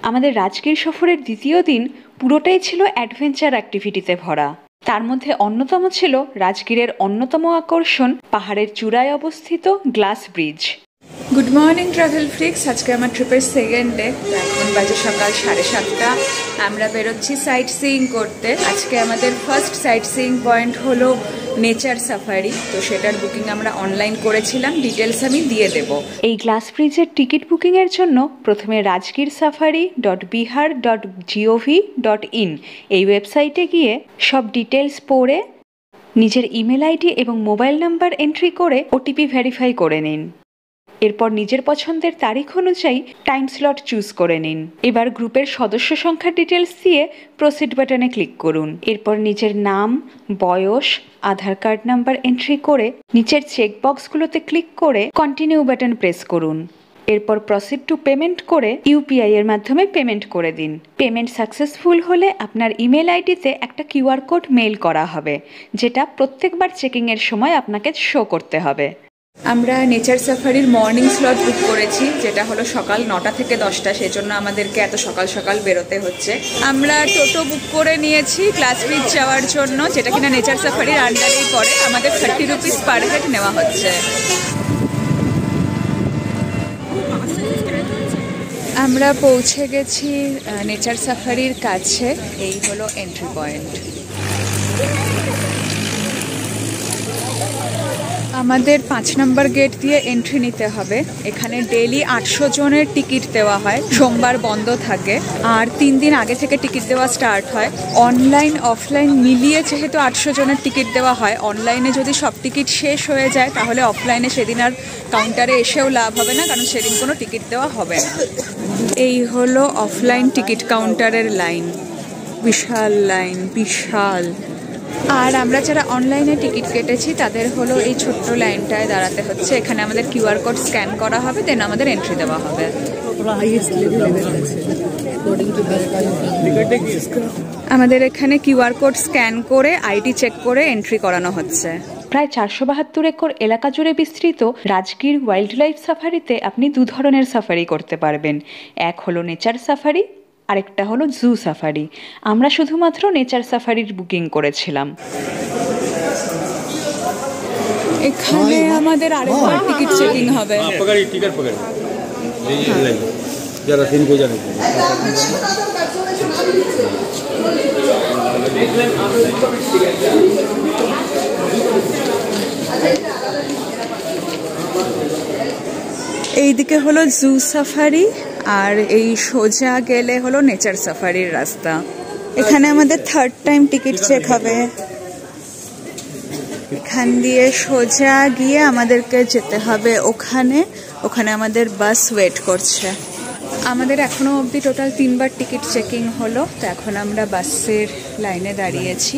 আমাদের রাজগীর সফরের দ্বিতীয় দিন পুরোটাই ছিল অ্যাডভেঞ্চার অ্যাক্টিভিটিতে ভরা। তার মধ্যে অন্যতম ছিল রাজগীরের অন্যতম আকর্ষণ পাহাড়ের চূড়ায় অবস্থিত glass bridge. Good morning travel freaks, আজকে আমার ট্রিপের সেকেন্ড ডে। এখন বাজে সকাল 7:30। আমরা বেরোচ্ছি সাইট সিইং করতে। আজকে আমাদের ফার্স্ট সাইট সিইং পয়েন্ট হলো নেচার সাফারি। তো সেটার বুকিং আমরা অনলাইন করেছিলাম, ডিটেলস আমি দিয়ে দেব। এই গ্লাস ব্রিজের টিকিট বুকিংয়ের জন্য প্রথমে rajgirsafari.bihar.gov.in এই ওয়েবসাইটে গিয়ে সব ডিটেলস পড়ে নিজের ইমেল আইডি এবং মোবাইল নাম্বার এন্ট্রি করে ওটিপি ভেরিফাই করে নিন। এরপর নিজের পছন্দের তারিখ অনুযায়ী টাইম স্লট চুজ করে নিন। এবার গ্রুপের সদস্য সংখ্যার ডিটেলস দিয়ে প্রসিড বাটনে ক্লিক করুন। এরপর নিজের নাম, বয়স, আধার কার্ড নাম্বার এন্ট্রি করে নিচের চেকবক্সগুলোতে ক্লিক করে কন্টিনিউ বাটন প্রেস করুন। এরপর প্রসিড টু পেমেন্ট করে ইউপিআই এর মাধ্যমে পেমেন্ট করে দিন। পেমেন্ট সাকসেসফুল হলে আপনার ইমেল আইডিতে একটা কিউআর কোড মেইল করা হবে, যেটা প্রত্যেকবার চেকিংয়ের সময় আপনাকে শো করতে হবে। আমরা নেচার সাফারির মর্নিং স্লট বুক করেছি, যেটা হলো সকাল 9টা থেকে 10টা। সেজন্য আমাদেরকে এত সকাল সকাল বেরোতে হচ্ছে। আমরা টোটো বুক করে নিয়েছি গ্লাস ব্রিজ যাওয়ার জন্য, যেটা কিনা নেচার সাফারির আন্ডারেই পড়ে। আমাদের 30 রুপিস পার হেড নেওয়া হচ্ছে। আমরা পৌঁছে গেছি নেচার সাফারির কাছে। এই হলো এন্ট্রি পয়েন্ট। আমাদের 5 নম্বর গেট দিয়ে এন্ট্রি নিতে হবে। এখানে ডেইলি 800 জনের টিকিট দেওয়া হয়, সোমবার বন্ধ থাকে, আর 3 দিন আগে থেকে টিকিট দেওয়া স্টার্ট হয়। অনলাইন অফলাইন মিলিয়ে যেহেতু 800 জনের টিকিট দেওয়া হয়, অনলাইনে যদি সব টিকিট শেষ হয়ে যায় তাহলে অফলাইনে সেদিন আর কাউন্টারে এসেও লাভ হবে না, কারণ সেদিন কোনো টিকিট দেওয়া হবে না। এই হলো অফলাইন টিকিট কাউন্টারের লাইন, বিশাল লাইন, বিশাল। আর আমরা যারা অনলাইনে টিকিট কেটেছি তাদের হলো এই ছোট্ট লাইনটায় দাঁড়াতে হচ্ছে। এখানে আমাদের কিউআর কোড স্ক্যান করা হবে, দেন আমাদের এন্ট্রি দেওয়া হবে। আমাদের এখানে কিউআর কোড স্ক্যান করে আইডি চেক করে এন্ট্রি করানো হচ্ছে। প্রায় 472 একর এলাকা জুড়ে বিস্তৃত রাজগীর ওয়াইল্ড লাইফ সাফারিতে আপনি 2 ধরনের সাফারি করতে পারবেন। এক হলো নেচার সাফারি, আরেকটা হলো জু সাফারি। আমরা শুধুমাত্র নেচার সাফারির বুকিং করেছিলাম। এখানে আমাদের আরেকবার টিকিট চেকিং হবে। এইদিকে হলো জু সাফারি, আর এই সোজা গেলে হলো নেচার সাফারির রাস্তা। এখানে আমাদের 3rd টাইম টিকিট চেক হবে। এখান দিয়ে সোজা গিয়ে আমাদেরকে যেতে হবে ওখানে আমাদের বাস ওয়েট করছে। আমাদের এখনো অবধি টোটাল 3 বার টিকিট চেকিং হলো। তো এখন আমরা বাসের লাইনে দাঁড়িয়েছি।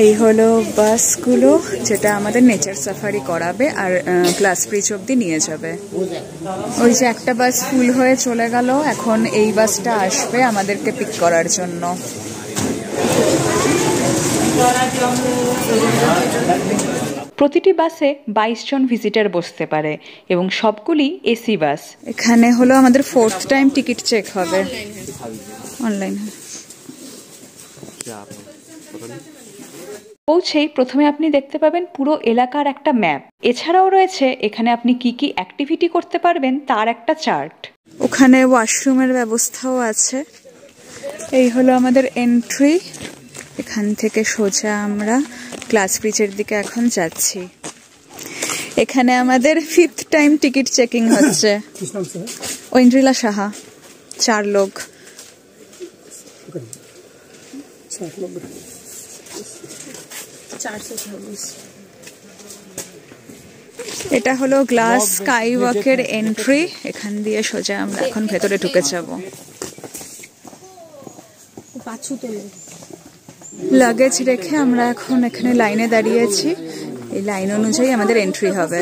এই হলো বাসগুলো, যেটা আমাদের নেচার সাফারি করাবে আর গ্লাস ব্রিজ অবধি নিয়ে যাবে। ওই যে একটা বাস ফুল হয়ে চলে গেল, এখন এই বাসটা আসবে আমাদেরকে পিক করার জন্য। প্রতিটি বাসে 22 জন ভিজিটার বসতে পারে এবং সবগুলি এসি বাস। এখানে হলো আমাদের 4th টাইম টিকিট চেক হবে অনলাইন। পৌঁছেই প্রথমে আপনি দেখতে পাবেন পুরো এলাকার একটা ম্যাপ। এছাড়াও রয়েছে এখানে আপনি কি কি অ্যাক্টিভিটি করতে পারবেন তার একটা চার্ট। ওখানে ওয়াশরুমের ব্যবস্থাও আছে। এই হলো আমাদের এন্ট্রি। এখান থেকে সোজা আমরা গ্লাস ব্রিজের দিকে এখন যাচ্ছি। এখানে আমাদের 5th টাইম টিকিট চেকিং হচ্ছে। ঐন্দ্রিলা সাহা, 4 লোক। এটা হলো গ্লাস স্কাই ওয়াকের এন্ট্রি। এখান দিয়ে সোজা আমরা এখন ভেতরে ঢুকে যাব। লাগেজ রেখে আমরা এখন এখানে লাইনে দাঁড়িয়েছি। এই লাইন অনুযায়ী আমাদের এন্ট্রি হবে।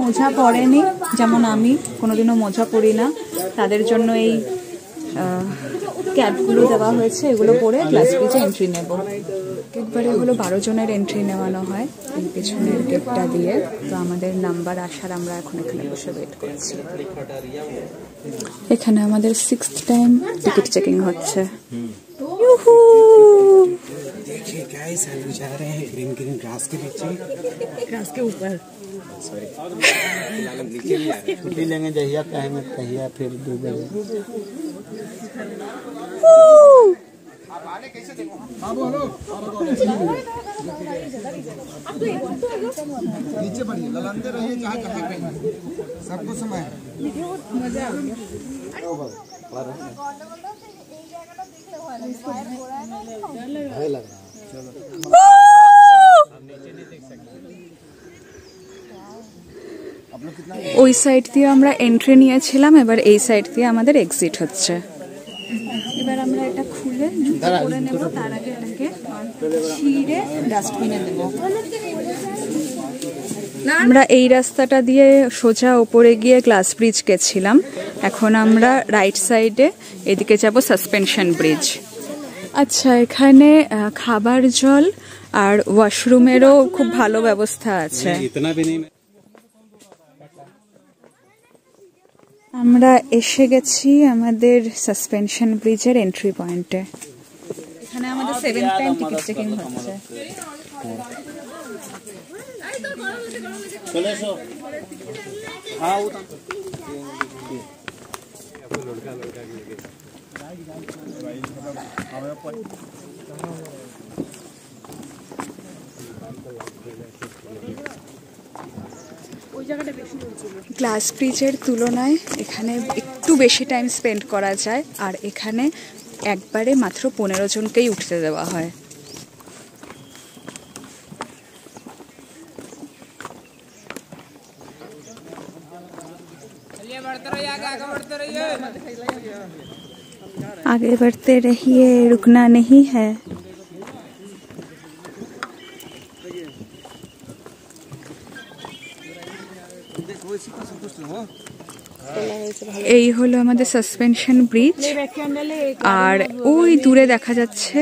মোজা পরেনি, যেমন আমি কোনোদিনও মোজা পরি না, তাদের জন্য এই ক্যাবগুলো দেওয়া হয়েছে, এগুলো পরে গ্লাস ব্রিজে এন্ট্রি নেব। একবারে হলো 12 জনের এন্ট্রি নেওয়ানো হয় এই পেছনের গেটটা দিয়ে। তো আমাদের নাম্বার আসার আমরা এখন এখানে বসে ওয়েট করছি। এখানে আমাদের 6th টাইম টিকিট চেকিং হচ্ছে। देखिए गाइस हम जा रहे हैं ग्रीन ग्रीन ग्रास के नीचे, ग्रास के ऊपर। सॉरी छुट्टी लेंगे जहिया टाइम है तहिया फिर डूबे। नीचे बढ़िए ललंदे रहिए जहाँ जहाँ कहीं सबको समय मजा आ गया। ওই সাইড দিয়ে আমরা এন্ট্রি নিয়েছিলাম, এবার এই সাইড দিয়ে আমাদের এক্সিট হচ্ছে। এবার আমরা এটা খুলে জুতো পরে নেব, তার আগে এটাকে ছিঁড়ে ডাস্টবিনে দেব। আমরা এই রাস্তাটা দিয়ে সোজা ওপরে গিয়ে গ্লাস ব্রিজ গেছিলাম, এখন আমরা রাইট সাইডে এদিকে যাব সাসপেনশন ব্রিজ। আচ্ছা, এখানে খাবার জল আর ওয়াশরুমেরও খুব ভালো ব্যবস্থা আছে। আমরা এসে গেছি আমাদের সাসপেনশন ব্রিজের এন্ট্রি পয়েন্টে। এখানে আমাদের 7th টাইম টিকিট চেকিং হচ্ছে। গ্লাস ব্রিজের তুলনায় এখানে একটু বেশি টাইম স্পেন্ড করা যায়, আর এখানে একবারে মাত্র 15 জনকেই উঠতে দেওয়া হয়। आगे बढ़ते रहिए, रुकना नहीं है। এই হলো আমাদের সাসপেনশন ব্রিজ, আর ওই দূরে দেখা যাচ্ছে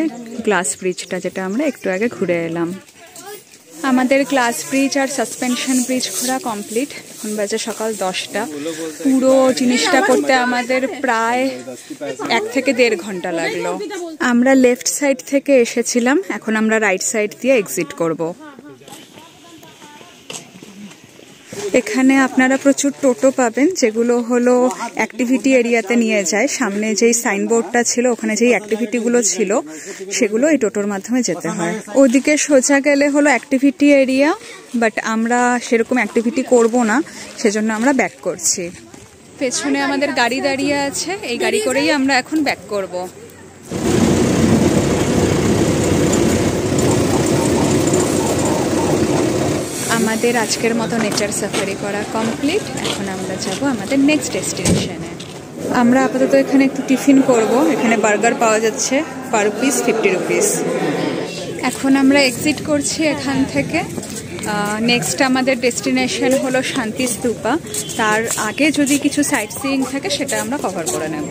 গ্লাস ব্রিজটা, যেটা আমরা একটু আগে ঘুরে এলাম। আমাদের গ্লাস ব্রিজ আর সাসপেনশন ব্রিজ ঘোরা কমপ্লিট। এখন বাজে সকাল 10টা। পুরো জিনিসটা করতে আমাদের প্রায় 1 থেকে 1.5 ঘন্টা লাগলো। আমরা লেফট সাইড থেকে এসেছিলাম, এখন আমরা রাইট সাইড দিয়ে এক্সিট করব। এখানে আপনারা প্রচুর টোটো পাবেন, যেগুলো হলো অ্যাক্টিভিটি এরিয়াতে নিয়ে যায়। সামনে যেই সাইনবোর্ডটা ছিল, ওখানে যেই অ্যাক্টিভিটিগুলো ছিল, সেগুলো এই টোটোর মাধ্যমে যেতে হয়। ওদিকে সোজা গেলে হলো অ্যাক্টিভিটি এরিয়া, বাট আমরা সেরকম অ্যাক্টিভিটি করব না, সেজন্য আমরা ব্যাক করছি। পেছনে আমাদের গাড়ি দাঁড়িয়ে আছে, এই গাড়ি করেই আমরা এখন ব্যাক করব। আমাদের আজকের মতো নেচার সাফারি করা কমপ্লিট। এখন আমরা যাব আমাদের নেক্সট ডেস্টিনেশনে। আমরা আপাতত এখানে একটু টিফিন করব। এখানে বার্গার পাওয়া যাচ্ছে, পার পিস 50 রুপিস। এখন আমরা এক্সিট করছি এখান থেকে। নেক্সট আমাদের ডেস্টিনেশন হলো শান্তি স্তূপা। তার আগে যদি কিছু সাইট সিইং থাকে, সেটা আমরা কভার করে নেব।